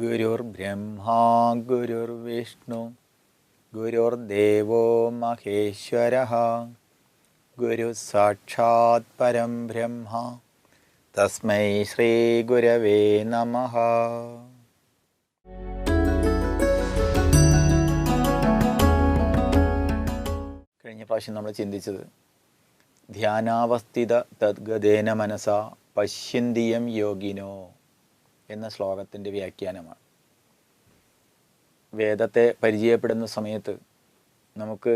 ഗുരുർബ്രഹ്മാ ഗുരുർവിഷ്ണു ഗുരുർദേവോ മഹേശ്വരഃ ഗുരു സാക്ഷാത് പരം ബ്രഹ്മ തസ്മൈ ശ്രീ ഗുരവേ നമഃ. കഴിഞ്ഞ പ്രാവശ്യം നമ്മൾ ചിന്തിച്ചത് ധ്യാനാവസ്ഥിത തദ്ഗതേന മനസാ പശ്യന്തിയം യോഗിനോ എന്ന ശ്ലോകത്തിൻ്റെ വ്യാഖ്യാനമാണ്. വേദത്തെ പരിചയപ്പെടുന്ന സമയത്ത് നമുക്ക്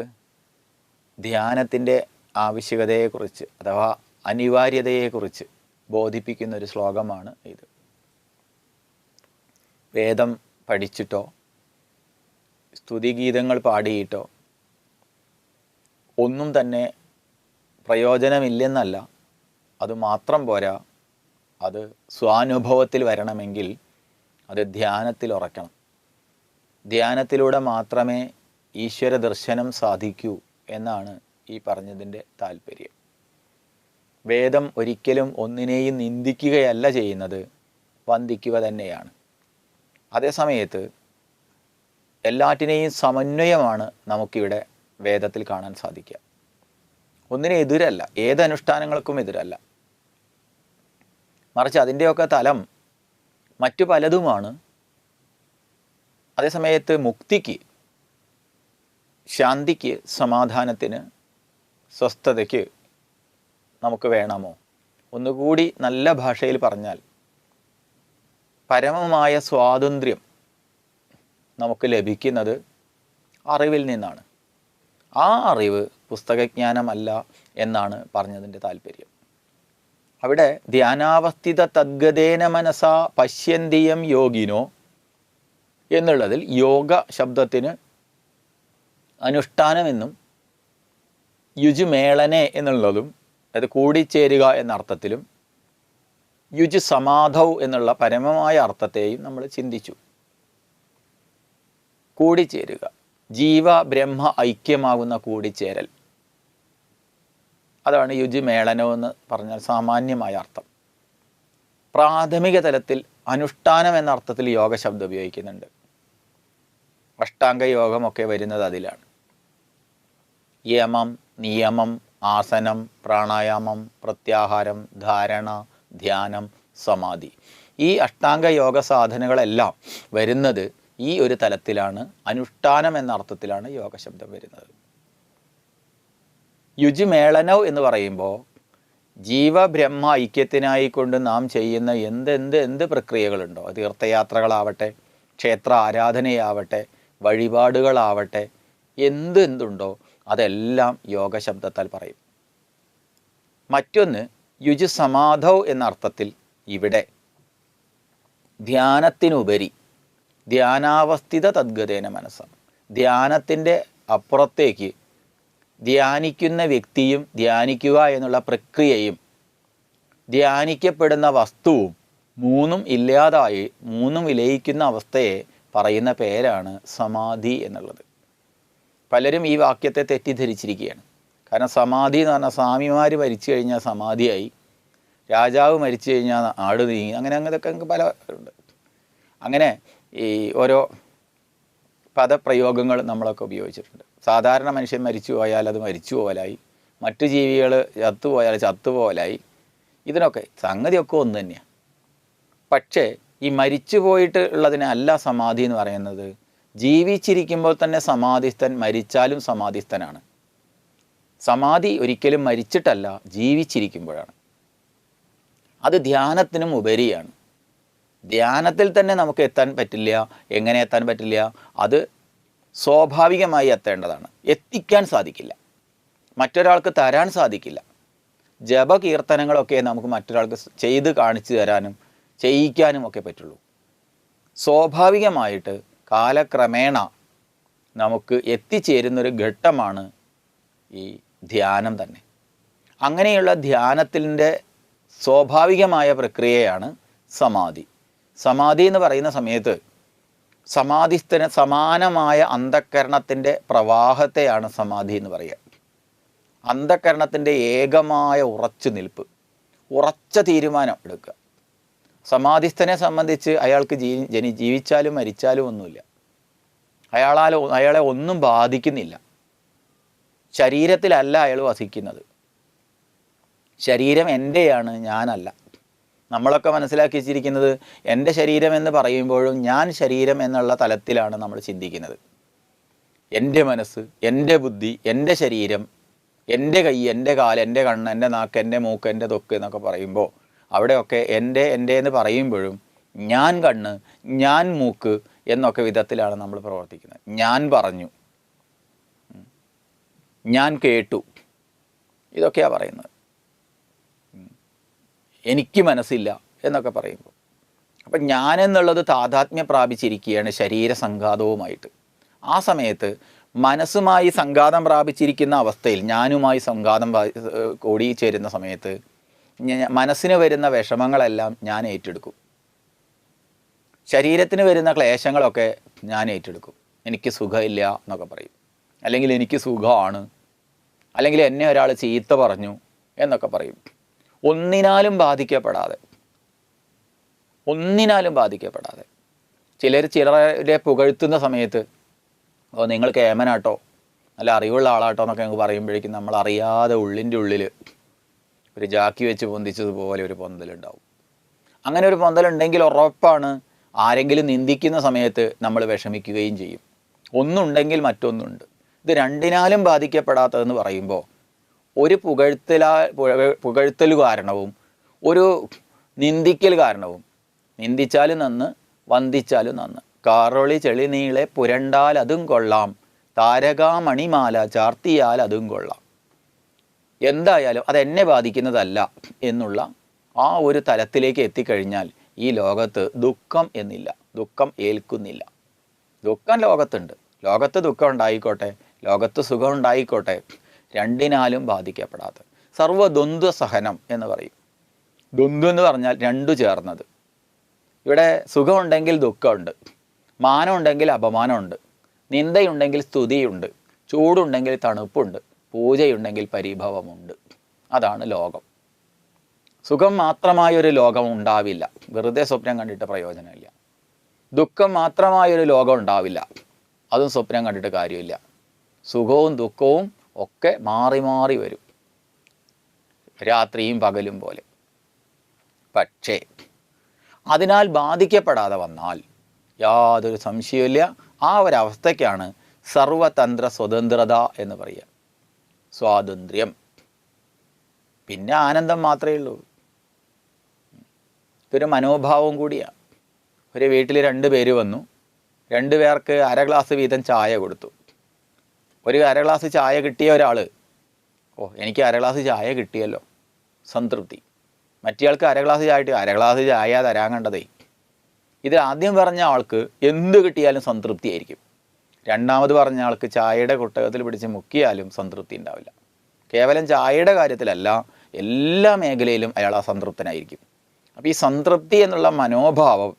ധ്യാനത്തിൻ്റെ ആവശ്യകതയെക്കുറിച്ച് അഥവാ അനിവാര്യതയെക്കുറിച്ച് ബോധിപ്പിക്കുന്ന ഒരു ശ്ലോകമാണ് ഇത്. വേദം പഠിച്ചിട്ടോ സ്തുതിഗീതങ്ങൾ പാടിയിട്ടോ ഒന്നും തന്നെ പ്രയോജനമില്ലെന്നല്ല, അതുമാത്രം പോരാ. അത് സ്വാനുഭവത്തിൽ വരണമെങ്കിൽ അത് ധ്യാനത്തിൽ ഉറക്കണം. ധ്യാനത്തിലൂടെ മാത്രമേ ഈശ്വര ദർശനം സാധിക്കൂ എന്നാണ് ഈ പറഞ്ഞതിൻ്റെ താല്പര്യം. വേദം ഒരിക്കലും ഒന്നിനെയും നിന്ദിക്കുകയല്ല ചെയ്യുന്നത്, വന്ദിക്കുക തന്നെയാണ്. അതേസമയത്ത് എല്ലാറ്റിനെയും സമന്വയമാണ് നമുക്കിവിടെ വേദത്തിൽ കാണാൻ സാധിക്കുക. ഒന്നിനും എതിരല്ല, ഏതനുഷ്ഠാനങ്ങൾക്കും എതിരല്ല. മറിച്ച് അതിൻ്റെയൊക്കെ തലം മറ്റു പലതുമാണ്. അതേസമയത്ത് മുക്തിക്ക്, ശാന്തിക്ക്, സമാധാനത്തിന്, സ്വസ്ഥതയ്ക്ക് നമുക്ക് വേണമോ? ഒന്നുകൂടി നല്ല ഭാഷയിൽ പറഞ്ഞാൽ പരമമായ സ്വാതന്ത്ര്യം നമുക്ക് ലഭിക്കുന്നത് അറിവിൽ നിന്നാണ്. ആ അറിവ് പുസ്തകജ്ഞാനമല്ല എന്നാണ് പറഞ്ഞതിൻ്റെ താല്പര്യം. അവിടെ ധ്യാനാവസ്ഥിത തദ്ഗതേന മനസാ പശ്യന്തിയം യോഗിനോ എന്നുള്ളതിൽ യോഗ ശബ്ദത്തിന് അനുഷ്ഠാനമെന്നും യുജുമേളനെ എന്നുള്ളതും, അതായത് കൂടിച്ചേരുക എന്ന അർത്ഥത്തിലും, യുജ് സമാധൗ എന്നുള്ള പരമമായ അർത്ഥത്തെയും നമ്മൾ ചിന്തിച്ചു. കൂടിച്ചേരുക, ജീവ ബ്രഹ്മ ഐക്യമാകുന്ന കൂടിച്ചേരൽ, അതാണ് യുജുമേളനം എന്ന് പറഞ്ഞാൽ സാമാന്യമായ അർത്ഥം. പ്രാഥമിക തലത്തിൽ അനുഷ്ഠാനം എന്ന അർത്ഥത്തിൽ യോഗ ശബ്ദം ഉപയോഗിക്കുന്നുണ്ട്. അഷ്ടാംഗ യോഗമൊക്കെ വരുന്നത് അതിലാണ്. യമം, നിയമം, ആസനം, പ്രാണായാമം, പ്രത്യാഹാരം, ധാരണ, ധ്യാനം, സമാധി, ഈ അഷ്ടാംഗ യോഗ സാധനങ്ങളെല്ലാം വരുന്നത് ഈ ഒരു തലത്തിലാണ്. അനുഷ്ഠാനം എന്ന അർത്ഥത്തിലാണ് യോഗ ശബ്ദം വരുന്നത്. യുജുമേളനൗ എന്ന് പറയുമ്പോൾ ജീവബ്രഹ്മ ഐക്യത്തിനായിക്കൊണ്ട് നാം ചെയ്യുന്ന എന്ത് പ്രക്രിയകളുണ്ടോ, തീർത്ഥയാത്രകളാവട്ടെ, ക്ഷേത്ര ആരാധനയാവട്ടെ, വഴിപാടുകളാവട്ടെ, എന്തുണ്ടോ അതെല്ലാം യോഗ ശബ്ദത്താൽ പറയും. മറ്റൊന്ന് യുജു സമാധൗ എന്ന അർത്ഥത്തിൽ ഇവിടെ ധ്യാനത്തിനുപരി ധ്യാനാവസ്ഥിത തദ്ഗതേന മനസ്സ, ധ്യാനത്തിൻ്റെ അപ്പുറത്തേക്ക് ധ്യാനിക്കുന്ന വ്യക്തിയും ധ്യാനിക്കുക എന്നുള്ള പ്രക്രിയയും ധ്യാനിക്കപ്പെടുന്ന വസ്തുവും മൂന്നും ഇല്ലാതായി മൂന്നും വിലയിക്കുന്ന അവസ്ഥയെ പറയുന്ന പേരാണ് സമാധി എന്നുള്ളത്. പലരും ഈ വാക്യത്തെ തെറ്റിദ്ധരിച്ചിരിക്കുകയാണ്. കാരണം സമാധി എന്ന് പറഞ്ഞാൽ സ്വാമിമാർ മരിച്ചു കഴിഞ്ഞാൽ സമാധിയായി, രാജാവ് മരിച്ചു കഴിഞ്ഞാൽ ആട് നീങ്ങി, അങ്ങനെയൊക്കെ പല ഉണ്ട്. അങ്ങനെ ഈ ഓരോ പദപ്രയോഗങ്ങൾ നമ്മളൊക്കെ ഉപയോഗിച്ചിട്ടുണ്ട്. സാധാരണ മനുഷ്യൻ മരിച്ചു പോയാൽ അത് മരിച്ചു പോലായി, മറ്റു ജീവികൾ ചത്തുപോയാൽ ചത്തുപോലായി. ഇതിനൊക്കെ സംഗതിയൊക്കെ ഒന്ന് തന്നെയാണ്. പക്ഷേ ഈ മരിച്ചു പോയിട്ട് ഉള്ളതിനല്ല സമാധി എന്ന് പറയുന്നത്. ജീവിച്ചിരിക്കുമ്പോൾ തന്നെ സമാധിസ്ഥൻ, മരിച്ചാലും സമാധിസ്ഥനാണ്. സമാധി ഒരിക്കലും മരിച്ചിട്ടല്ല, ജീവിച്ചിരിക്കുമ്പോഴാണ്. അത് ധ്യാനത്തിനും ഉപരിയാണ്. ധ്യാനത്തിൽ തന്നെ നമുക്ക് എത്താൻ പറ്റില്ല. എങ്ങനെ എത്താൻ പറ്റില്ല? അത് സ്വാഭാവികമായി എത്തേണ്ടതാണ്. എത്തിക്കാൻ സാധിക്കില്ല, മറ്റൊരാൾക്ക് തരാൻ സാധിക്കില്ല. ജപകീർത്തനങ്ങളൊക്കെ നമുക്ക് മറ്റൊരാൾക്ക് ചെയ്ത് കാണിച്ചു തരാനും ചെയ്യിക്കാനും ഒക്കെ പറ്റുള്ളൂ. സ്വാഭാവികമായിട്ട് കാലക്രമേണ നമുക്ക് എത്തിച്ചേരുന്നൊരു ഘട്ടമാണ് ഈ ധ്യാനം തന്നെ. അങ്ങനെയുള്ള ധ്യാനത്തിൻ്റെ സ്വാഭാവികമായ പ്രക്രിയയാണ് സമാധി. സമാധി എന്ന് പറയുന്ന സമയത്ത് സമാധിസ്ഥന് സമാനമായ അന്ധക്കരണത്തിൻ്റെ പ്രവാഹത്തെയാണ് സമാധി എന്ന് പറയുക. അന്ധക്കരണത്തിൻ്റെ ഏകമായ ഉറച്ചു നിൽപ്പ്, ഉറച്ച തീരുമാനം എടുക്കുക. സമാധിസ്ഥനെ സംബന്ധിച്ച് അയാൾക്ക് ജീവിച്ചാലും മരിച്ചാലും ഒന്നുമില്ല. അയാളെ ഒന്നും ബാധിക്കുന്നില്ല. ശരീരത്തിലല്ല അയാൾ വസിക്കുന്നത്. ശരീരം എൻ്റെയാണ്, ഞാനല്ല. നമ്മളൊക്കെ മനസ്സിലാക്കി വെച്ചിരിക്കുന്നത് എൻ്റെ ശരീരം എന്ന് പറയുമ്പോഴും ഞാൻ ശരീരം എന്നുള്ള തലത്തിലാണ് നമ്മൾ ചിന്തിക്കുന്നത്. എൻ്റെ മനസ്സ്, എൻ്റെ ബുദ്ധി, എൻ്റെ ശരീരം, എൻ്റെ കൈ, എൻ്റെ കാല്, എൻ്റെ കണ്ണ്, എൻ്റെ നാക്ക്, എൻ്റെ മൂക്ക്, എൻ്റെ തൊക്ക് എന്നൊക്കെ പറയുമ്പോൾ അവിടെയൊക്കെ എൻ്റെ എന്ന് പറയുമ്പോഴും ഞാൻ കണ്ണ്, ഞാൻ മൂക്ക് എന്നൊക്കെ വിധത്തിലാണ് നമ്മൾ പ്രവർത്തിക്കുന്നത്. ഞാൻ പറഞ്ഞു, ഞാൻ കേട്ടു, ഇതൊക്കെയാണ് പറയുന്നത്. എനിക്ക് മനസ്സില്ല എന്നൊക്കെ പറയുമ്പോൾ അപ്പം ഞാനെന്നുള്ളത് താതാത്മ്യം പ്രാപിച്ചിരിക്കുകയാണ് ശരീരസംഘാതവുമായിട്ട്. ആ സമയത്ത് മനസ്സുമായി സംഘാതം പ്രാപിച്ചിരിക്കുന്ന അവസ്ഥയിൽ, ഞാനുമായി സംഘാതം കൂടി ചേരുന്ന സമയത്ത് മനസ്സിന് വരുന്ന വിഷമങ്ങളെല്ലാം ഞാൻ ഏറ്റെടുക്കും. ശരീരത്തിന് വരുന്ന ക്ലേശങ്ങളൊക്കെ ഞാൻ ഏറ്റെടുക്കും. എനിക്ക് സുഖമില്ല എന്നൊക്കെ പറയും, അല്ലെങ്കിൽ എനിക്ക് സുഖമാണ്, അല്ലെങ്കിൽ എന്നെ ഒരാൾ ചീത്ത പറഞ്ഞു എന്നൊക്കെ പറയും. ഒന്നിനാലും ബാധിക്കപ്പെടാതെ ചിലരെ പുകഴ്ത്തുന്ന സമയത്ത് നിങ്ങൾ കേമനാട്ടോ, നല്ല അറിവുള്ള ആളാട്ടോ എന്നൊക്കെ ഞങ്ങൾക്ക് പറയുമ്പോഴേക്കും നമ്മൾ അറിയാതെ ഉള്ളിൻ്റെ ഉള്ളിൽ ഒരു ജാക്കി വെച്ച് പൊന്തിച്ചതുപോലെ ഒരു പൊന്തലുണ്ടാവും. അങ്ങനെ ഒരു പൊന്തലുണ്ടെങ്കിൽ ഉറപ്പാണ് ആരെങ്കിലും നിന്ദിക്കുന്ന സമയത്ത് നമ്മൾ വിഷമിക്കുകയും ചെയ്യും. ഒന്നുണ്ടെങ്കിൽ മറ്റൊന്നുണ്ട്. ഇത് രണ്ടിനാലും ബാധിക്കപ്പെടാത്തതെന്ന് പറയുമ്പോൾ ഒരു പുകഴ്ത്തൽ കാരണവും ഒരു നിന്ദിക്കൽ കാരണവും, നിന്ദിച്ചാലും നന്ന്, വന്ദിച്ചാലും നന്ന്. കാറൊളി ചെളി നീളെ പുരണ്ടാൽ അതും കൊള്ളാം, താരകാമണിമാല ചാർത്തിയാൽ അതും കൊള്ളാം. എന്തായാലും അതെന്നെ ബാധിക്കുന്നതല്ല എന്നുള്ള ആ ഒരു തലത്തിലേക്ക് എത്തിക്കഴിഞ്ഞാൽ ഈ ലോകത്ത് ദുഃഖം എന്നില്ല, ദുഃഖം ഏൽക്കുന്നില്ല. ദുഃഖം ലോകത്തുണ്ട്, ലോകത്ത് ദുഃഖം ഉണ്ടായിക്കോട്ടെ, ലോകത്ത് സുഖം ഉണ്ടായിക്കോട്ടെ, രണ്ടിനാലും ബാധിക്കപ്പെടാത്ത സർവ്വദ്വന്ദ്വ സഹനം എന്ന് പറയും. ദ്വന്ദ്വം എന്ന് പറഞ്ഞാൽ രണ്ടു ചേർന്നത്. ഇവിടെ സുഖമുണ്ടെങ്കിൽ ദുഃഖമുണ്ട്, മാനമുണ്ടെങ്കിൽ അപമാനമുണ്ട്, നിന്ദയുണ്ടെങ്കിൽ സ്തുതിയുണ്ട്, ചൂടുണ്ടെങ്കിൽ തണുപ്പുണ്ട്, പൂജയുണ്ടെങ്കിൽ പരിഭവമുണ്ട്. അതാണ് ലോകം. സുഖം മാത്രമായൊരു ലോകം ഉണ്ടാവില്ല, വെറുതെ സ്വപ്നം കണ്ടിട്ട് പ്രയോജനമില്ല. ദുഃഖം മാത്രമായൊരു ലോകം ഉണ്ടാവില്ല, അതും സ്വപ്നം കണ്ടിട്ട് കാര്യമില്ല. സുഖവും ദുഃഖവും ഒക്കെ മാറി മാറി വരും, രാത്രിയും പകലും പോലെ. പക്ഷേ അതിനാൽ ബാധിക്കപ്പെടാതെ വന്നാൽ യാതൊരു സംശയമില്ല, ആ ഒരവസ്ഥയ്ക്കാണ് സർവതന്ത്ര സ്വതന്ത്രത എന്ന് പറയുക, സ്വാതന്ത്ര്യം. പിന്നെ ആനന്ദം മാത്രമേ ഉള്ളൂ. ഇതൊരു മനോഭാവം കൂടിയാണ്. ഒരു വീട്ടിൽ 2 പേര് വന്നു, 2 പേർക്ക് അര ഗ്ലാസ് വീതം ചായ കൊടുത്തു. ഒരു അര ഗ്ലാസ് ചായ കിട്ടിയ ഒരാൾ, എനിക്ക് അര ഗ്ലാസ് ചായ കിട്ടിയല്ലോ, സംതൃപ്തി. മറ്റേയാൾക്ക് അര ഗ്ലാസ് ചായ തരാൻ കണ്ടതേ. ഇത് ആദ്യം പറഞ്ഞ ആൾക്ക് എന്ത് കിട്ടിയാലും സംതൃപ്തി ആയിരിക്കും. രണ്ടാമത് പറഞ്ഞ ആൾക്ക് ചായയുടെ കുട്ടകത്തിൽ പിടിച്ച് മുക്കിയാലും സംതൃപ്തി ഉണ്ടാവില്ല. കേവലം ചായയുടെ കാര്യത്തിലല്ല, എല്ലാ മേഖലയിലും അയാൾ അസംതൃപ്തനായിരിക്കും. അപ്പോൾ ഈ സംതൃപ്തി എന്നുള്ള മനോഭാവം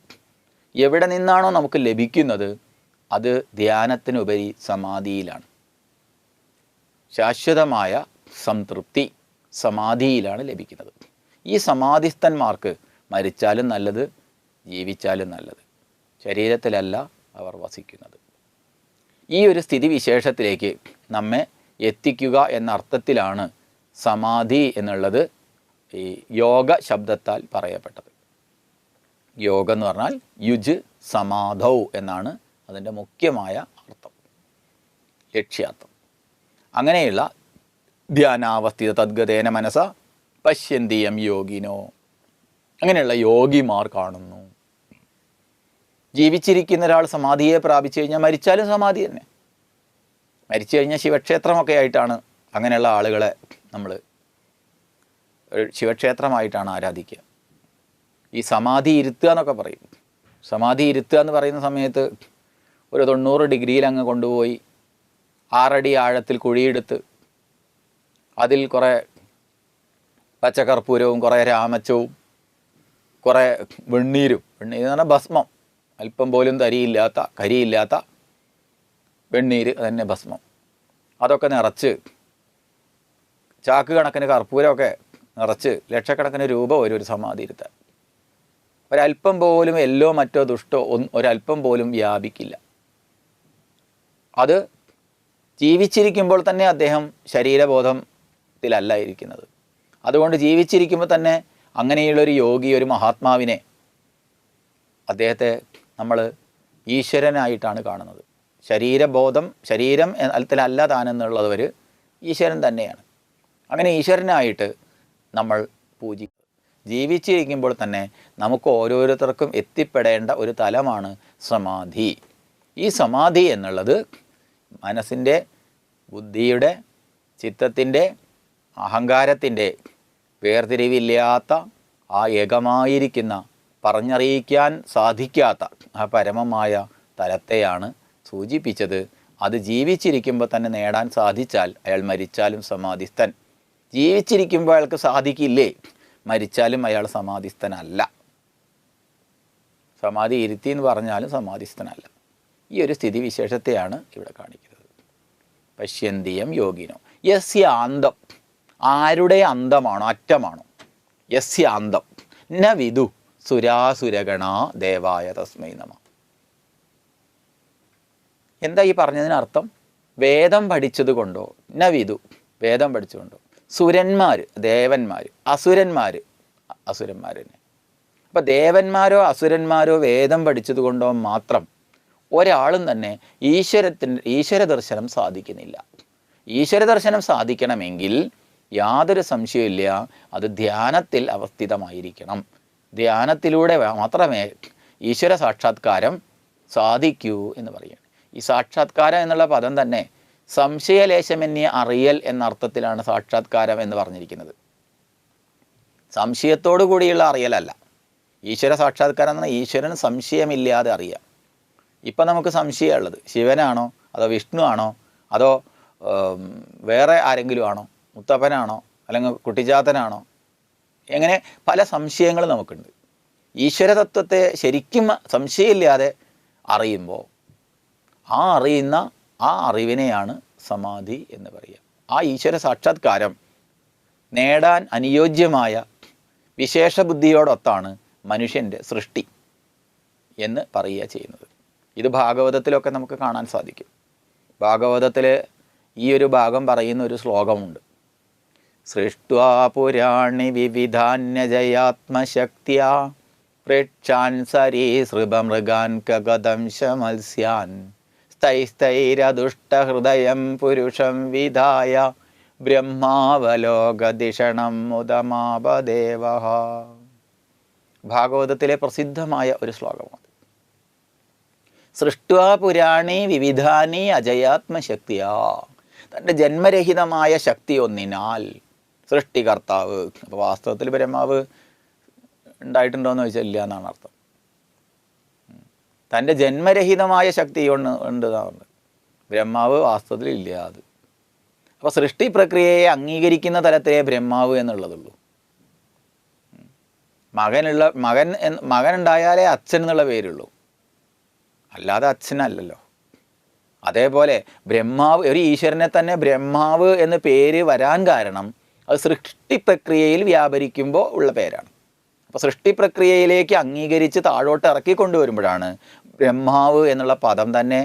എവിടെ നിന്നാണോ നമുക്ക് ലഭിക്കുന്നത്, അത് ധ്യാനത്തിനുപരി സമാധിയിലാണ്. ശാശ്വതമായ സംതൃപ്തി സമാധിയിലാണ് ലഭിക്കുന്നത്. ഈ സമാധിസ്ഥന്മാർക്ക് മരിച്ചാലും നല്ലത്, ജീവിച്ചാലും നല്ലത്. ശരീരത്തിലല്ല അവർ വസിക്കുന്നത്. ഈ ഒരു സ്ഥിതിവിശേഷത്തിലേക്ക് നമ്മെ എത്തിക്കുക എന്ന അർത്ഥത്തിലാണ് സമാധി എന്നുള്ളത് ഈ യോഗ ശബ്ദത്താൽ പറയപ്പെട്ടത്. യോഗം എന്ന് പറഞ്ഞാൽ യുജ് സമാധൗ എന്നാണ് അതിൻ്റെ മുഖ്യമായ അർത്ഥം, ലക്ഷ്യാർത്ഥം. അങ്ങനെയുള്ള ധ്യാനാവസ്ഥിത തദ്ഗതേന മനസ പശ്യന്തിയം യോഗിനോ, അങ്ങനെയുള്ള യോഗിമാർ കാണുന്നു. ജീവിച്ചിരിക്കുന്ന ഒരാൾ സമാധിയെ പ്രാപിച്ചു കഴിഞ്ഞാൽ മരിച്ചാലും സമാധി തന്നെ. മരിച്ചു കഴിഞ്ഞാൽ ശിവക്ഷേത്രമൊക്കെ ആയിട്ടാണ് അങ്ങനെയുള്ള ആളുകളെ നമ്മൾ ശിവക്ഷേത്രമായിട്ടാണ് ആരാധിക്കുക. ഈ സമാധി ഇരുത്തുക എന്നൊക്കെ പറയും. സമാധി ഇരുത്തുക എന്ന് പറയുന്ന സമയത്ത് ഒരു 90 ഡിഗ്രിയിൽ അങ്ങ് കൊണ്ടുപോയി 6 അടി ആഴത്തിൽ കുഴിയെടുത്ത് അതിൽ കുറേ പച്ചക്കർപ്പൂരവും കുറേ രാമച്ചവും കുറേ വെണ്ണീര് എന്ന് പറഞ്ഞാൽ ഭസ്മം, അല്പം പോലും കരിയില്ലാത്ത വെണ്ണീര്, തന്നെ ഭസ്മം, അതൊക്കെ നിറച്ച് ചാക്ക് കണക്കിന് കർപ്പൂരമൊക്കെ നിറച്ച് ലക്ഷക്കണക്കിന് രൂപ വരും ഒരു സമാധി ഇരുത്താൻ. ഒരല്പം പോലും എല്ലോ മറ്റോ ദുഷ്ടോ ഒരല്പം പോലും വ്യാപിക്കില്ല. അത് ജീവിച്ചിരിക്കുമ്പോൾ തന്നെ അദ്ദേഹം ശരീരബോധത്തിലല്ല ഇരിക്കുന്നത്. അതുകൊണ്ട് ജീവിച്ചിരിക്കുമ്പോൾ തന്നെ അങ്ങനെയുള്ളൊരു യോഗി, ഒരു മഹാത്മാവിനെ, അദ്ദേഹത്തെ നമ്മൾ ഈശ്വരനായിട്ടാണ് കാണുന്നത്. ശരീരബോധം, ശരീരം അല്ലത്തിലല്ല താനെന്നുള്ളവർ ഈശ്വരൻ തന്നെയാണ്. അങ്ങനെ ഈശ്വരനായിട്ട് നമ്മൾ പൂജിക്കും. ജീവിച്ചിരിക്കുമ്പോൾ തന്നെ നമുക്ക് ഓരോരുത്തർക്കും എത്തിപ്പെടേണ്ട ഒരു തലമാണ് സമാധി. ഈ സമാധി എന്നുള്ളത് മനസ്സിൻ്റെ, ബുദ്ധിയുടെ, ചിത്തത്തിൻ്റെ, അഹങ്കാരത്തിൻ്റെ വേർതിരിവില്ലാത്ത ആ ഏകമായിരിക്കുന്ന, പറഞ്ഞറിയിക്കാൻ സാധിക്കാത്ത ആ പരമമായ തലത്തെയാണ് സൂചിപ്പിച്ചത്. അത് ജീവിച്ചിരിക്കുമ്പോൾ തന്നെ നേടാൻ സാധിച്ചാൽ അയാൾ മരിച്ചാലും സമാധിസ്ഥൻ. ജീവിച്ചിരിക്കുമ്പോൾ അയാൾക്ക് സാധിക്കില്ലേ, മരിച്ചാലും അയാൾ സമാധിസ്ഥനല്ല. സമാധി ഇരുത്തി എന്ന് പറഞ്ഞാലും സമാധിസ്ഥനല്ല. ഈ ഒരു സ്ഥിതിവിശേഷത്തെയാണ് ഇവിടെ കാണിക്കുന്നത്. പശ്യന്തിയം യോഗിനോ യസ്യ അന്തം, ആരുടെ അന്തമാണോ, അറ്റമാണോ, യസ്യ അന്തം ന വിദു സുരാസുരഗണ ദേവായ തസ്മൈ നമഃ. എന്താ ഈ പറഞ്ഞതിനർത്ഥം? വേദം പഠിച്ചത് കൊണ്ടോ, ന വിദു വേദം പഠിച്ചുകൊണ്ടോ, സുരന്മാർ ദേവന്മാർ, അസുരന്മാർ അസുരന്മാർ തന്നെ. അപ്പം ദേവന്മാരോ അസുരന്മാരോ വേദം പഠിച്ചത് കൊണ്ടോ മാത്രം ഒരാളും തന്നെ ഈശ്വര ദർശനം സാധിക്കുന്നില്ല. ഈശ്വര ദർശനം സാധിക്കണമെങ്കിൽ യാതൊരു സംശയമില്ല, അത് ധ്യാനത്തിൽ അവസ്ഥിതമായിരിക്കണം. ധ്യാനത്തിലൂടെ മാത്രമേ ഈശ്വര സാക്ഷാത്കാരം സാധിക്കൂ എന്ന് പറയുകയാണ്. ഈ സാക്ഷാത്കാരം എന്നുള്ള പദം തന്നെ സംശയലേശമെന്യ അറിയൽ എന്ന അർത്ഥത്തിലാണ് സാക്ഷാത്കാരം എന്ന് പറഞ്ഞിരിക്കുന്നത്. സംശയത്തോടു കൂടിയുള്ള അറിയലല്ല. ഈശ്വര സാക്ഷാത്കാരം എന്ന് പറഞ്ഞാൽ ഈശ്വരന് സംശയമില്ലാതെ അറിയാം. ഇപ്പം നമുക്ക് സംശയമുള്ളത് ശിവനാണോ അതോ വിഷ്ണു ആണോ അതോ വേറെ ആരെങ്കിലും ആണോ, മുത്തപ്പനാണോ അല്ലെങ്കിൽ കുട്ടിച്ചാത്തനാണോ, എങ്ങനെ പല സംശയങ്ങൾ നമുക്കുണ്ട്. ഈശ്വരതത്വത്തെ ശരിക്കും സംശയമില്ലാതെ അറിയുമ്പോൾ ആ അറിയുന്ന ആ അറിവിനെയാണ് സമാധി എന്ന് പറയുക. ആ ഈശ്വര സാക്ഷാത്കാരം നേടാൻ അനുയോജ്യമായ വിശേഷബുദ്ധിയോടൊത്താണ് മനുഷ്യൻ്റെ സൃഷ്ടി എന്ന് പറയുക ചെയ്യുന്നത്. ഇത് ഭാഗവതത്തിലൊക്കെ നമുക്ക് കാണാൻ സാധിക്കും. ഭാഗവതത്തിൽ ഈ ഒരു ഭാഗം പറയുന്ന ഒരു ശ്ലോകമുണ്ട്. സൃഷ്ട്വാ പുരാണി വിവിധാന്യജയാത്മശക്തിയാ പൃച്ഛാൻ സരീസൃപമൃഗാൻ കഗദംശ മത്സ്യാൻ സ്ഥൈസ്ഥൈരദുഷ്ടഹൃദയം പുരുഷം വിധായ ബ്രഹ്മാവലോകദിഷണം മുദമാപദേവഃ. ഭാഗവതത്തിലെ പ്രസിദ്ധമായ ഒരു ശ്ലോകമാണ്. സൃഷ്ട്വാ പുരാണി വിവിധാനി അജയാത്മശക്തിയാ, തൻ്റെ ജന്മരഹിതമായ ശക്തി ഒന്നിനാൽ സൃഷ്ടികർത്താവ്. അപ്പോൾ വാസ്തവത്തിൽ ബ്രഹ്മാവ് ഉണ്ടായിട്ടുണ്ടോയെന്ന് ചോദിച്ചാൽ ഇല്ല എന്നാണ് അർത്ഥം. തൻ്റെ ജന്മരഹിതമായ ശക്തി ഉണ്ട് എന്നാണ്. ബ്രഹ്മാവ് വാസ്തവത്തിൽ ഇല്ല. അത് അപ്പോൾ സൃഷ്ടി പ്രക്രിയയെ അംഗീകരിക്കുന്ന തലത്തിലേ ബ്രഹ്മാവ് എന്നുള്ളതുള്ളൂ. മകൻ ഉണ്ടായാലേ അച്ഛൻ എന്നുള്ള പേരുള്ളൂ, അല്ലാതെ അച്ഛനല്ലല്ലോ. അതേപോലെ ബ്രഹ്മാവ്, ഒരു ഈശ്വരനെ തന്നെ ബ്രഹ്മാവ് എന്ന പേര് വരാൻ കാരണം അത് സൃഷ്ടി പ്രക്രിയയിൽ വ്യാപരിക്കുമ്പോൾ ഉള്ള പേരാണ്. അപ്പോൾ സൃഷ്ടി പ്രക്രിയയിലേക്ക് അംഗീകരിച്ച് താഴോട്ട് ഇറക്കി കൊണ്ടുവരുമ്പോഴാണ് ബ്രഹ്മാവ് എന്നുള്ള പദം തന്നെ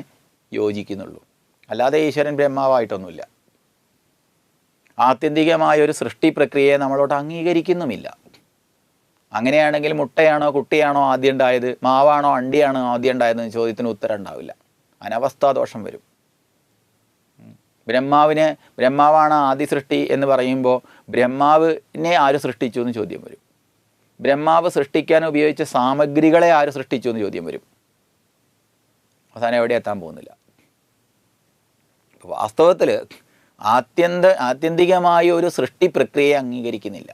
യോജിക്കുന്നുള്ളൂ. അല്ലാതെ ഈശ്വരൻ ബ്രഹ്മാവായിട്ടൊന്നുമില്ല. ആത്യന്തികമായൊരു സൃഷ്ടി പ്രക്രിയയെ നമ്മളോട്ട് അംഗീകരിക്കുന്നുമില്ല. അങ്ങനെയാണെങ്കിൽ മുട്ടയാണോ കുട്ടിയാണോ ആദ്യം ഉണ്ടായത്, മാവാണോ അണ്ടിയാണോ ആദ്യം ഉണ്ടായതെന്ന് ചോദ്യത്തിന് ഉത്തരം ഉണ്ടാവില്ല. അനവസ്ഥാദോഷം വരും. ബ്രഹ്മാവാണ് ആദ്യ സൃഷ്ടി എന്ന് പറയുമ്പോൾ ബ്രഹ്മാവിനെ ആര് സൃഷ്ടിച്ചു എന്ന് ചോദ്യം വരും. ബ്രഹ്മാവ് സൃഷ്ടിക്കാൻ ഉപയോഗിച്ച സാമഗ്രികളെ ആര് സൃഷ്ടിച്ചു എന്ന് ചോദ്യം വരും. അവസാനം എവിടെ എത്താൻ പോകുന്നില്ല. വാസ്തവത്തിൽ ആത്യന്തികമായ ഒരു സൃഷ്ടി പ്രക്രിയയെ അംഗീകരിക്കുന്നില്ല.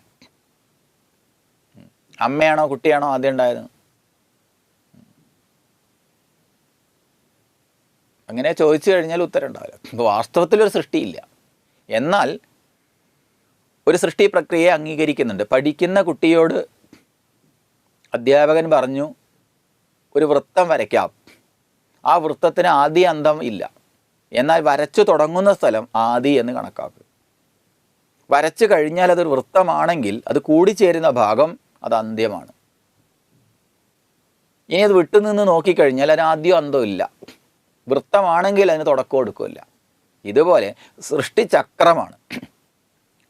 അമ്മയാണോ കുട്ടിയാണോ ആദ്യം ഉണ്ടായത്, അങ്ങനെ ചോദിച്ചു കഴിഞ്ഞാൽ ഉത്തരം ഉണ്ടാവില്ല. ഇപ്പോൾ വാസ്തവത്തിലൊരു സൃഷ്ടിയില്ല. എന്നാൽ ഒരു സൃഷ്ടി പ്രക്രിയയെ അംഗീകരിക്കുന്നുണ്ട്. പഠിക്കുന്ന കുട്ടിയോട് അധ്യാപകൻ പറഞ്ഞു ഒരു വൃത്തം വരയ്ക്കാം. ആ വൃത്തത്തിന് ആദി അന്തം ഇല്ല. എന്നാൽ വരച്ചു തുടങ്ങുന്ന സ്ഥലം ആദി എന്ന് കണക്കാക്കുക. വരച്ചു കഴിഞ്ഞാൽ അതൊരു വൃത്തമാണെങ്കിൽ അത് കൂടിച്ചേരുന്ന ഭാഗം അത് അന്ത്യമാണ്. ഇനി അത് വിട്ടുനിന്ന് നോക്കിക്കഴിഞ്ഞാൽ അതിന് ആദ്യം അന്തമില്ല. വൃത്തമാണെങ്കിൽ അതിന് തുടക്കം എടുക്കില്ല. ഇതുപോലെ സൃഷ്ടിചക്രമാണ്,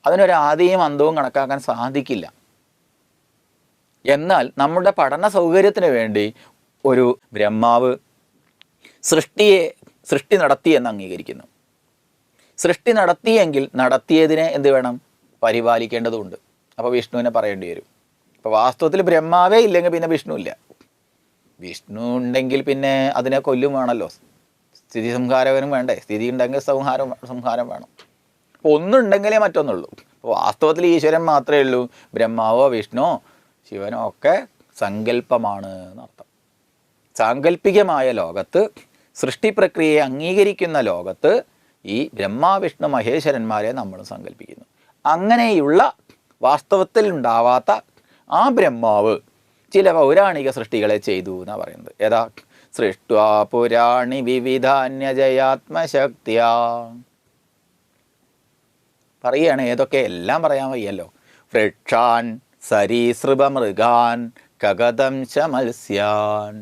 അതിനൊരു ആദിയും അന്തവും കണക്കാക്കാൻ സാധിക്കില്ല. എന്നാൽ നമ്മുടെ പഠന സൗകര്യത്തിന് വേണ്ടി ഒരു ബ്രഹ്മാവ് സൃഷ്ടി നടത്തി എന്ന് അംഗീകരിക്കുന്നു. സൃഷ്ടി നടത്തിയെങ്കിൽ നടത്തിയതിനെ എന്ത് വേണം? പരിപാലിക്കേണ്ടതുണ്ട്. അപ്പോൾ വിഷ്ണുവിനെ പറയേണ്ടി വരും. അപ്പോൾ വാസ്തവത്തിൽ ബ്രഹ്മാവേ ഇല്ലെങ്കിൽ പിന്നെ വിഷ്ണു ഇല്ല. വിഷ്ണു ഉണ്ടെങ്കിൽ പിന്നെ അതിനെ കൊല്ലും വേണമല്ലോ, സ്ഥിതി സംഹാരവനും വേണ്ടേ? സ്ഥിതി ഉണ്ടെങ്കിൽ സംഹാരം വേണം. അപ്പോൾ ഒന്നുണ്ടെങ്കിലേ മറ്റൊന്നുള്ളൂ. അപ്പോൾ വാസ്തവത്തിൽ ഈശ്വരൻ മാത്രമേ ഉള്ളൂ. ബ്രഹ്മാവോ വിഷ്ണുവോ ശിവനോ ഒക്കെ സങ്കല്പമാണ് എന്നർത്ഥം. സാങ്കല്പികമായ ലോകത്ത്, സൃഷ്ടി പ്രക്രിയയെ അംഗീകരിക്കുന്ന ലോകത്ത് ഈ ബ്രഹ്മ വിഷ്ണു മഹേശ്വരന്മാരെ നമ്മൾ സങ്കല്പിക്കുന്നു. അങ്ങനെയുള്ള വാസ്തവത്തിൽ ഉണ്ടാവാത്ത ആ ബ്രഹ്മാവ് ചില പൗരാണിക സൃഷ്ടികളെ ചെയ്തു എന്നാണ് പറയുന്നത്. ഏതാ? സൃഷ്ട്വാ പുരാണി വിവിധാന്യജയാത്മശക്തിയ. പറയുകയാണ് ഏതൊക്കെ, എല്ലാം പറയാൻ വയ്യല്ലോ. വൃക്ഷാൻ സരീസൃപമൃഗാൻ കഗതം ച മത്സ്യാൻ.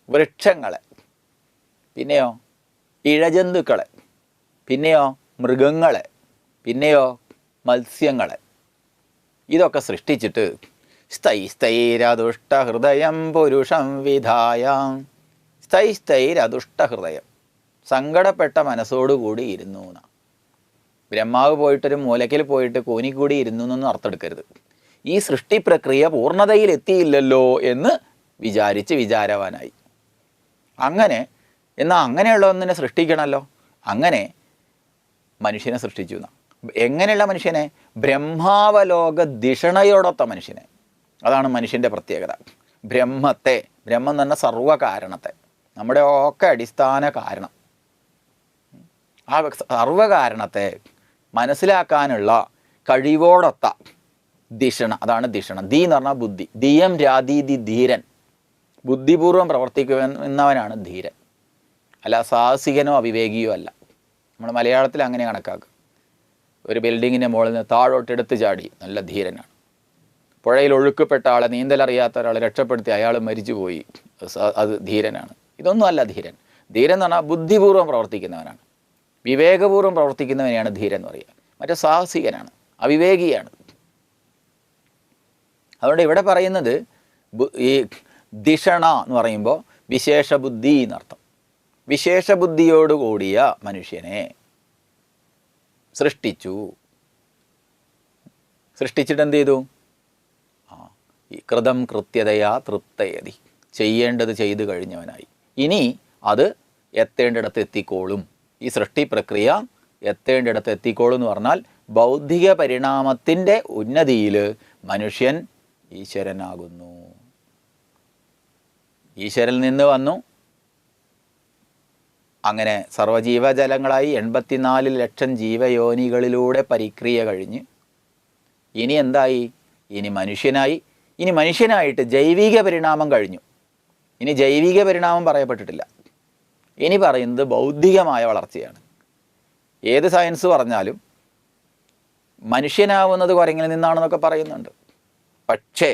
വൃക്ഷങ്ങളെ, പിന്നെയോ ഇഴജന്തുക്കളെ, പിന്നെയോ മൃഗങ്ങളെ, പിന്നെയോ മത്സ്യങ്ങളെ, ഇതൊക്കെ സൃഷ്ടിച്ചിട്ട് സ്ഥൈരദുഷ്ടഹൃദയം പുരുഷം വിധായ. സ്ഥൈരദുഷ്ടഹൃദയം, സങ്കടപ്പെട്ട മനസ്സോടുകൂടി ഇരുന്നു എന്നാണ്. ബ്രഹ്മാവ് പോയിട്ടൊരു മൂലയ്ക്കൽ പോയിട്ട് കൂനിക്കൂടി ഇരുന്നു എന്നൊന്നും അർത്ഥമെടുക്കരുത്. ഈ സൃഷ്ടി പ്രക്രിയ പൂർണ്ണതയിൽ എത്തിയില്ലല്ലോ എന്ന് വിചാരിച്ച് വിചാരവാനായി. എന്നാൽ അങ്ങനെയുള്ള ഒന്നിനെ സൃഷ്ടിക്കണമല്ലോ. അങ്ങനെ മനുഷ്യനെ സൃഷ്ടിച്ചു എന്നാണ്. എങ്ങനെയുള്ള മനുഷ്യനെ? ബ്രഹ്മാവലോക ധിഷണയോടൊത്ത മനുഷ്യനെ. അതാണ് മനുഷ്യൻ്റെ പ്രത്യേകത. ബ്രഹ്മത്തെ, ബ്രഹ്മം എന്ന് പറഞ്ഞാൽ സർവകാരണത്തെ, നമ്മുടെ ഒക്കെ അടിസ്ഥാന കാരണം, ആ സർവകാരണത്തെ മനസ്സിലാക്കാനുള്ള കഴിവോടൊത്ത ധിഷണ, അതാണ് ധിഷണ. ധീ എന്ന് പറഞ്ഞാൽ ബുദ്ധി. ധിയം രാധീതി ധീരൻ, ബുദ്ധിപൂർവം പ്രവർത്തിക്കുന്നവനാണ് ധീരൻ. അല്ല സാഹസികനോ അവിവേകിയോ അല്ല. നമ്മൾ മലയാളത്തിൽ അങ്ങനെ കണക്കാക്കുക. ഒരു ബിൽഡിങ്ങിൻ്റെ മുകളിൽ നിന്ന് താഴോട്ടെടുത്ത് ചാടി നല്ല ധീരനാണ്. പുഴയിൽ ഒഴുക്കപ്പെട്ട ആളെ, നീന്തലറിയാത്ത ഒരാളെ രക്ഷപ്പെടുത്തി അയാൾ മരിച്ചുപോയി, അത് ധീരനാണ്. ഇതൊന്നും അല്ല ധീരൻ. ധീരൻ എന്ന് പറഞ്ഞാൽ ബുദ്ധിപൂർവ്വം പ്രവർത്തിക്കുന്നവനാണ്, വിവേകപൂർവ്വം പ്രവർത്തിക്കുന്നവനെയാണ് ധീരൻ എന്ന് പറയുക. മറ്റേ സാഹസികനാണ്, അവിവേകിയാണ്. അതുകൊണ്ട് ഇവിടെ പറയുന്നത് ഈ ധിഷണ എന്ന് പറയുമ്പോൾ വിശേഷബുദ്ധി എന്നർത്ഥം. വിശേഷബുദ്ധിയോടുകൂടിയ മനുഷ്യനെ സൃഷ്ടിച്ചിട്ട് എന്ത് ചെയ്തു? കൃതം കൃത്യതയാ തൃപ്തയതി, ചെയ്യേണ്ടത് ചെയ്തു കഴിഞ്ഞവനായി. ഇനി അത് എത്തേണ്ടിടത്ത് എത്തിക്കോളും. ഈ സൃഷ്ടി പ്രക്രിയ എത്തേണ്ടിടത്ത് എത്തിക്കോളും എന്ന് പറഞ്ഞാൽ ബൗദ്ധിക പരിണാമത്തിൻ്റെ ഉന്നതിയിൽ മനുഷ്യൻ ഈശ്വരനാകുന്നു. ഈശ്വരനിൽ നിന്ന് വന്നു, അങ്ങനെ സർവ്വജീവജലങ്ങളായി 84 ലക്ഷം ജീവയോനികളിലൂടെ പരിക്രിയ കഴിഞ്ഞ് ഇനി എന്തായി? ഇനി മനുഷ്യനായി. ഇനി മനുഷ്യനായിട്ട് ജൈവിക പരിണാമം കഴിഞ്ഞു. ഇനി ജൈവിക പരിണാമം പറയപ്പെട്ടിട്ടില്ല. ഇനി പറയുന്നത് ബൗദ്ധികമായ വളർച്ചയാണ്. ഏത് സയൻസ് പറഞ്ഞാലും മനുഷ്യനാവുന്നത് കുരങ്ങിൽ നിന്നാണെന്നൊക്കെ പറയുന്നുണ്ട്. പക്ഷേ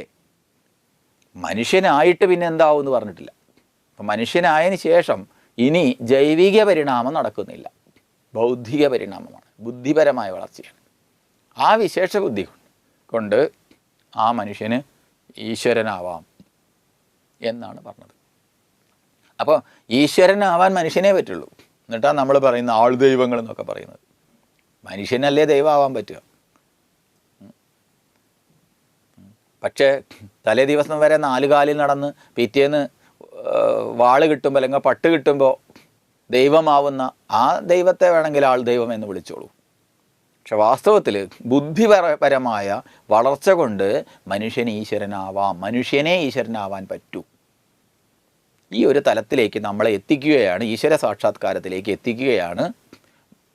മനുഷ്യനായിട്ട് പിന്നെ എന്താവും എന്ന് പറഞ്ഞിട്ടില്ല. അപ്പം മനുഷ്യനായതിന് ശേഷം ഇനി ജൈവിക പരിണാമം നടക്കുന്നില്ല, ബൗദ്ധിക പരിണാമമാണ്, ബുദ്ധിപരമായ വളർച്ചയാണ്. ആ വിശേഷ ബുദ്ധി കൊണ്ട് ആ മനുഷ്യന് ഈശ്വരനാവാം എന്നാണ് പറഞ്ഞത്. അപ്പോൾ ഈശ്വരനാവാൻ മനുഷ്യനേ പറ്റുള്ളൂ. എന്നിട്ടാണ് നമ്മൾ പറയുന്ന ആൾ ദൈവങ്ങൾ എന്നൊക്കെ പറയുന്നത്. മനുഷ്യനല്ലേ ദൈവമാവാൻ പറ്റുക? പക്ഷേ തലേ ദിവസം വരെ 4 കാലിൽ നടന്ന് പിറ്റേന്ന് വാള് കിട്ടുമ്പോൾ അല്ലെങ്കിൽ പട്ട് കിട്ടുമ്പോൾ ദൈവമാവുന്ന ആ ദൈവത്തെ വേണമെങ്കിൽ ആൾ ദൈവം എന്ന് വിളിച്ചോളൂ. പക്ഷെ വാസ്തവത്തിൽ ബുദ്ധിപരമായ വളർച്ച കൊണ്ട് മനുഷ്യന് ഈശ്വരനാവാം, മനുഷ്യനെ ഈശ്വരനാവാൻ പറ്റൂ. ഈ ഒരു തലത്തിലേക്ക് നമ്മളെ എത്തിക്കുകയാണ്, ഈശ്വര സാക്ഷാത്കാരത്തിലേക്ക് എത്തിക്കുകയാണ്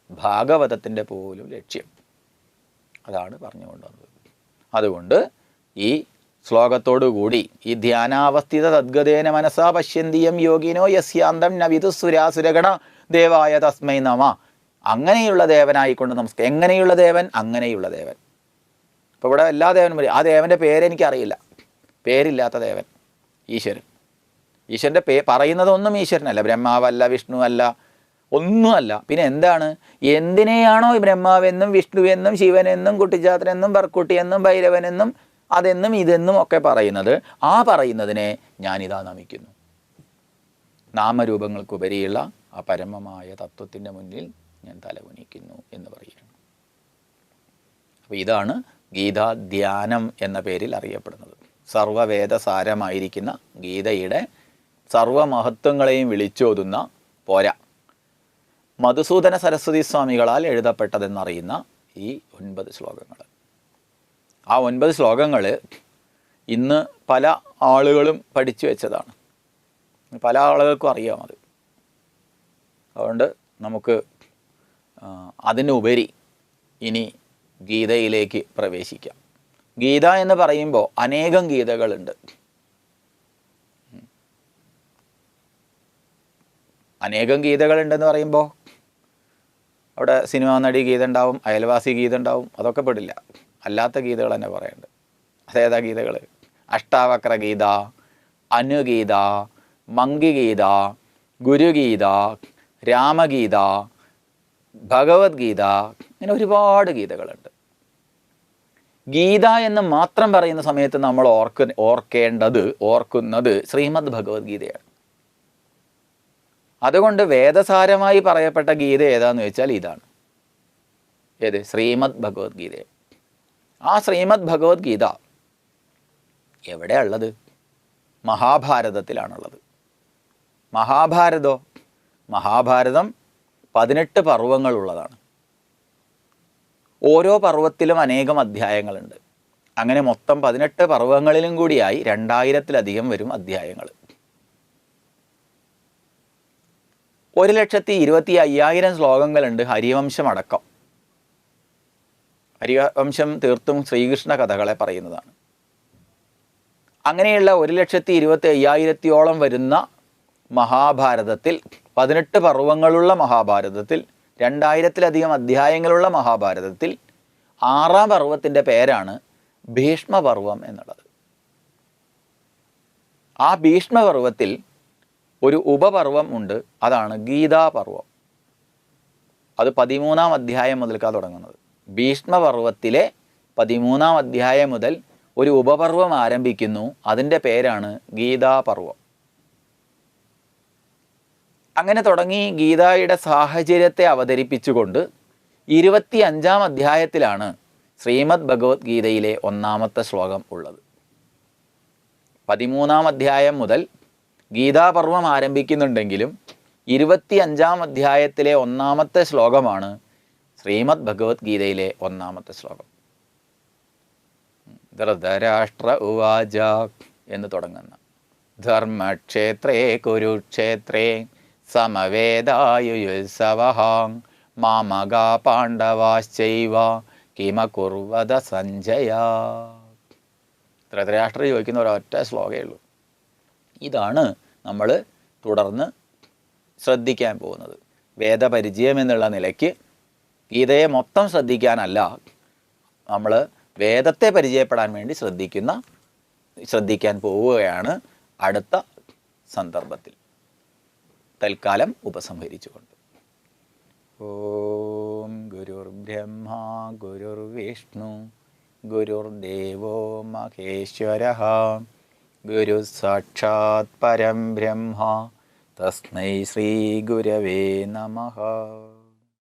ഭാഗവതത്തിൻ്റെ പോലും ലക്ഷ്യം. അതാണ് പറഞ്ഞുകൊണ്ടുവന്നത്. അതുകൊണ്ട് ഈ ശ്ലോകത്തോടുകൂടി ഈ ധ്യാനാവസ്ഥിത തദ്ഗതേന മനസാ പശ്യന്തിയം യോഗിനോ യസ്യാന്തം ന വിദുസുരാസുരഗണ ദേവായ തസ്മൈ നമ. അങ്ങനെയുള്ള ദേവനായിക്കൊണ്ട് നമസ്കാരം. എങ്ങനെയുള്ള ദേവൻ? അങ്ങനെയുള്ള ദേവൻ. അപ്പോൾ ഇവിടെ എല്ലാ ദേവനും പറയും. ആ ദേവൻ്റെ പേരെനിക്കറിയില്ല. പേരില്ലാത്ത ദേവൻ ഈശ്വരൻ. ഈശ്വരൻ്റെ പറയുന്നതൊന്നും ഈശ്വരനല്ല, ബ്രഹ്മാവല്ല, വിഷ്ണു അല്ല, ഒന്നുമല്ല. പിന്നെ എന്താണ്? എന്തിനെയാണോ ബ്രഹ്മാവെന്നും വിഷ്ണുവെന്നും ശിവനെന്നും കുട്ടിച്ചാത്തനെന്നും ബർക്കുട്ടിയെന്നും ഭൈരവനെന്നും അതെന്നും ഇതെന്നും ഒക്കെ പറയുന്നത്, ആ പറയുന്നതിനെ ഞാനിതാ നമിക്കുന്നു. നാമരൂപങ്ങൾക്കുപരിയുള്ള ആ പരമമായ തത്വത്തിൻ്റെ മുന്നിൽ ഞാൻ തലകുനിക്കുന്നു എന്ന് പറയുകയാണ്. അപ്പോൾ ഇതാണ് ഗീതാധ്യാനം എന്ന പേരിൽ അറിയപ്പെടുന്നത്. സർവവേദസാരമായിരിക്കുന്ന ഗീതയുടെ സർവമഹത്വങ്ങളെയും വിളിച്ചോതുന്ന പോരാ, മധുസൂദന സരസ്വതി സ്വാമികളാൽ എഴുതപ്പെട്ടതെന്നറിയുന്ന ഈ 9 ശ്ലോകങ്ങൾ. ആ 9 ശ്ലോകങ്ങൾ ഇന്ന് പല ആളുകളും പഠിച്ചു വെച്ചതാണ്, പല ആളുകൾക്കും അറിയാം അത്. അതുകൊണ്ട് നമുക്ക് അതിനുപരി ഇനി ഗീതയിലേക്ക് പ്രവേശിക്കാം. ഗീത എന്ന് പറയുമ്പോൾ അനേകം ഗീതകളുണ്ട്. അനേകം ഗീതകളുണ്ടെന്ന് പറയുമ്പോൾ അവിടെ സിനിമാ നടി ഗീത ഉണ്ടാവും, അയൽവാസി ഗീത ഉണ്ടാവും, അതൊക്കെ പെടില്ല. അല്ലാത്ത ഗീതകൾ തന്നെ പറയുന്നുണ്ട്. അതേതാ ഗീതകൾ? അഷ്ടാവക്ര ഗീത, അനുഗീത, മംഗീഗീത, ഗുരുഗീത, രാമഗീത, ഭഗവത്ഗീത, ഇങ്ങനെ ഒരുപാട് ഗീതകളുണ്ട്. ഗീത എന്ന് മാത്രം പറയുന്ന സമയത്ത് നമ്മൾ ഓർക്കുന്നത് ശ്രീമദ് ഭഗവത്ഗീതയാണ്. അതുകൊണ്ട് വേദസാരമായി പറയപ്പെട്ട ഗീത ഏതാന്ന് വെച്ചാൽ ഇതാണ്. ഏത്? ശ്രീമദ് ഭഗവത്ഗീത. ആ ശ്രീമദ് ഭഗവത്ഗീത എവിടെയുള്ളത്? മഹാഭാരതത്തിലാണുള്ളത്. മഹാഭാരതം 18 പർവ്വങ്ങളുള്ളതാണ്. ഓരോ പർവ്വത്തിലും അനേകം അധ്യായങ്ങളുണ്ട്. അങ്ങനെ മൊത്തം 18 പർവ്വങ്ങളിലും കൂടിയായി 2000-ലധികം വരും അധ്യായങ്ങൾ. 1,25,000 ശ്ലോകങ്ങളുണ്ട് ഹരിവംശം അടക്കം. ഹരിവംശം തീർത്തും ശ്രീകൃഷ്ണ കഥകളെ പറയുന്നതാണ്. അങ്ങനെയുള്ള 1,25,000-ഓളം വരുന്ന മഹാഭാരതത്തിൽ, 18 പർവ്വങ്ങളുള്ള മഹാഭാരതത്തിൽ, 2000-ലധികം അധ്യായങ്ങളുള്ള മഹാഭാരതത്തിൽ 6ാം പർവ്വത്തിൻ്റെ പേരാണ് ഭീഷ്മപർവം എന്നുള്ളത്. ആ ഭീഷ്മപർവത്തിൽ ഒരു ഉപപർവം ഉണ്ട്, അതാണ് ഗീതാപർവം. അത് 13ാം അധ്യായം മുതൽക്കാണ് തുടങ്ങുന്നത്. ഭീഷ്മപർവത്തിലെ 13ാം അധ്യായം മുതൽ ഒരു ഉപപർവം ആരംഭിക്കുന്നു, അതിൻ്റെ പേരാണ് ഗീതാപർവം. അങ്ങനെ തുടങ്ങി ഗീതയുടെ സാഹചര്യത്തെ അവതരിപ്പിച്ചുകൊണ്ട് 25ാം അധ്യായത്തിലാണ് ശ്രീമദ് ഭഗവത്ഗീതയിലെ 1ാമത്തെ ശ്ലോകം ഉള്ളത്. 13ാം അധ്യായം മുതൽ ഗീതാപർവം ആരംഭിക്കുന്നുണ്ടെങ്കിലും 25ാം അധ്യായത്തിലെ 1ാമത്തെ ശ്ലോകമാണ് ശ്രീമദ് ഭഗവത്ഗീതയിലെ 1ാമത്തെ ശ്ലോകം. ധൃതരാഷ്ട്ര ഉവാച എന്ന് തുടങ്ങുന്ന ധർമ്മക്ഷേത്രേ കുരുക്ഷേത്രേ സമവേദായുത്സവഃ മാമകാ പാണ്ഡവാശ്ചൈവ കിമകുർവത സഞ്ജയ. ധൃതരാഷ്ട്ര ചോദിക്കുന്ന ഒരൊറ്റ ശ്ലോകമേ ഉള്ളൂ. ഇതാണ് നമ്മൾ തുടർന്ന് ശ്രദ്ധിക്കാൻ പോകുന്നത്. വേദപരിചയം എന്നുള്ള നിലയ്ക്ക് ഗീതയെ മൊത്തം ശ്രദ്ധിക്കാനല്ല, നമ്മൾ വേദത്തെ പരിചയപ്പെടാൻ വേണ്ടി ശ്രദ്ധിക്കാൻ പോവുകയാണ് അടുത്ത സന്ദർഭത്തിൽ. തൽക്കാലം ഉപസംഹരിച്ചുകൊണ്ട് ഓം ഗുരുർബ്രഹ്മ ഗുരുർവിഷ്ണു ഗുരുർദേവോ മഹേശ്വരഃ ഗുരു സാക്ഷാത് പരം ബ്രഹ്മ തസ്മൈ ശ്രീ ഗുരവേ നമഃ.